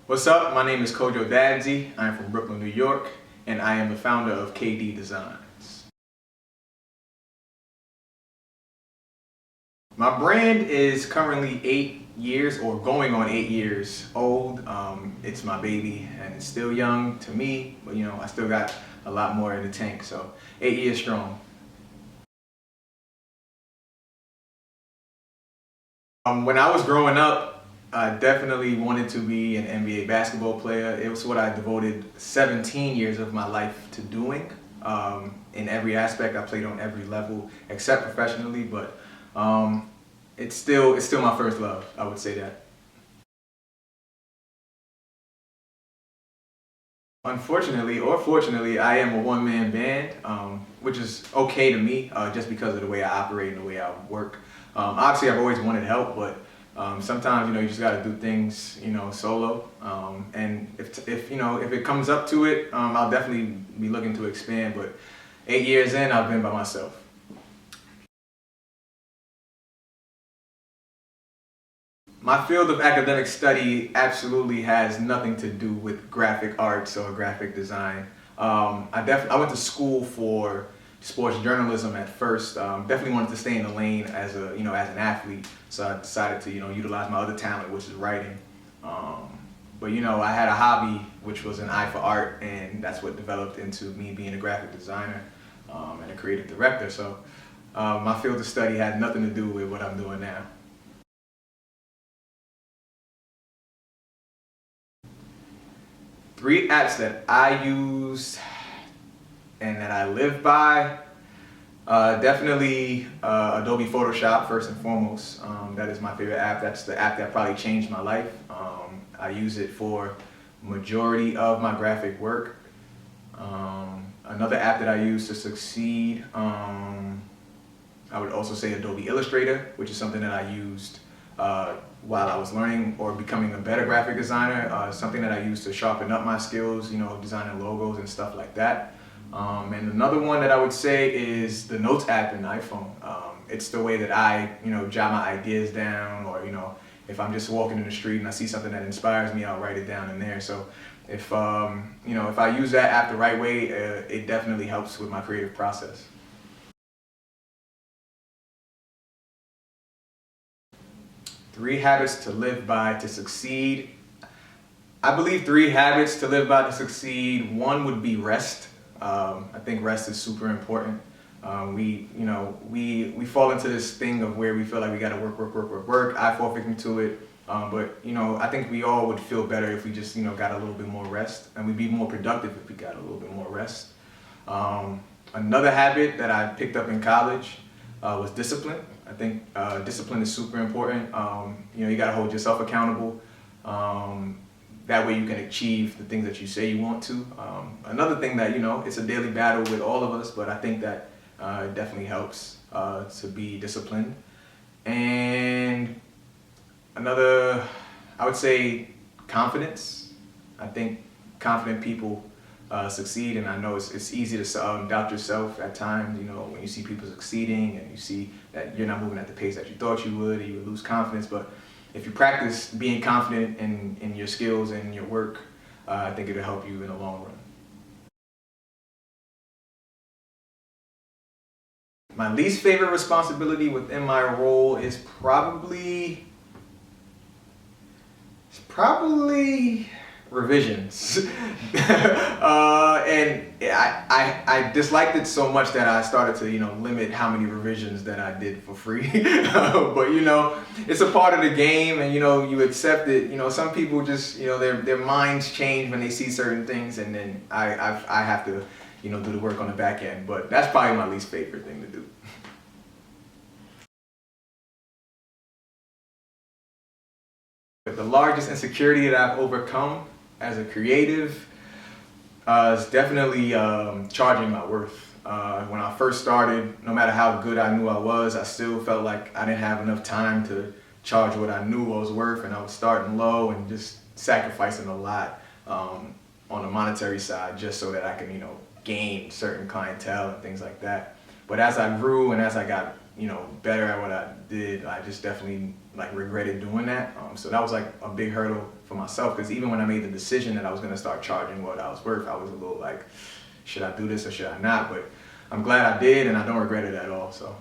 What's up? My name is Kojo Dadzie. I'm from Brooklyn, New York, and I am the founder of KD Designs. My brand is currently 8 years or going on 8 years old. It's my baby and it's still young to me, but I still got a lot more in the tank, so 8 years strong. When I was growing up, I definitely wanted to be an NBA basketball player. It was what I devoted 17 years of my life to doing. In every aspect, I played on every level except professionally, but it's still my first love. I would say that. Unfortunately or fortunately, I am a one-man band, which is okay to me, just because of the way I operate and the way I work. Obviously, I've always wanted help, but sometimes you just got to do things solo. And if it comes up to it, I'll definitely be looking to expand. But 8 years in, I've been by myself. My field of academic study absolutely has nothing to do with graphic arts or graphic design. I went to school for sports journalism at first. Definitely wanted to stay in the lane as as an athlete. So I decided to utilize my other talent, which is writing. But I had a hobby, which was an eye for art, and that's what developed into me being a graphic designer and a creative director. So my field of study had nothing to do with what I'm doing now. 3 apps that I use and that I live by. Definitely Adobe Photoshop first and foremost. That is my favorite app. That's the app that probably changed my life. I use it for majority of my graphic work. Another app that I use to succeed, I would also say Adobe Illustrator, which is something that I used while I was learning or becoming a better graphic designer. Something that I used to sharpen up my skills, designing logos and stuff like that. And another one that I would say is the Notes app in the iPhone. It's the way that I, jot my ideas down, or if I'm just walking in the street and I see something that inspires me, I'll write it down in there. So if if I use that app the right way, it definitely helps with my creative process. 3 habits to live by to succeed. I believe 3 habits to live by to succeed. One would be rest. I think rest is super important. We fall into this thing of where we feel like we got to work. I fall victim to it. But I think we all would feel better if we just got a little bit more rest, and we'd be more productive if we got a little bit more rest. Another habit that I picked up in college was discipline. I think discipline is super important. You got to hold yourself accountable. That way you can achieve the things that you say you want to. Another thing that, it's a daily battle with all of us, but I think that it definitely helps to be disciplined. And another, I would say confidence. I think confident people succeed, and I know it's easy to doubt yourself at times, when you see people succeeding and you see that you're not moving at the pace that you thought you would, you would lose confidence. But if you practice being confident in your skills and your work, I think it'll help you in the long run. My least favorite responsibility within my role is probably revisions. And I disliked it so much that I started to limit how many revisions that I did for free. But it's a part of the game, and you accept it. Some people just their minds change when they see certain things, and then I have to do the work on the back end. But that's probably my least favorite thing to do. The largest insecurity that I've overcome as a creative is definitely charging my worth. When I first started, no matter how good I knew I was, I still felt like I didn't have enough time to charge what I knew I was worth, and I was starting low and just sacrificing a lot on the monetary side just so that I can gain certain clientele and things like that. But as I grew and as I got, you know, better at what I did, I just definitely like regretted doing that. So that was like a big hurdle for myself, because even when I made the decision that I was gonna start charging what I was worth, I was a little like, should I do this or should I not? But I'm glad I did, and I don't regret it at all. So.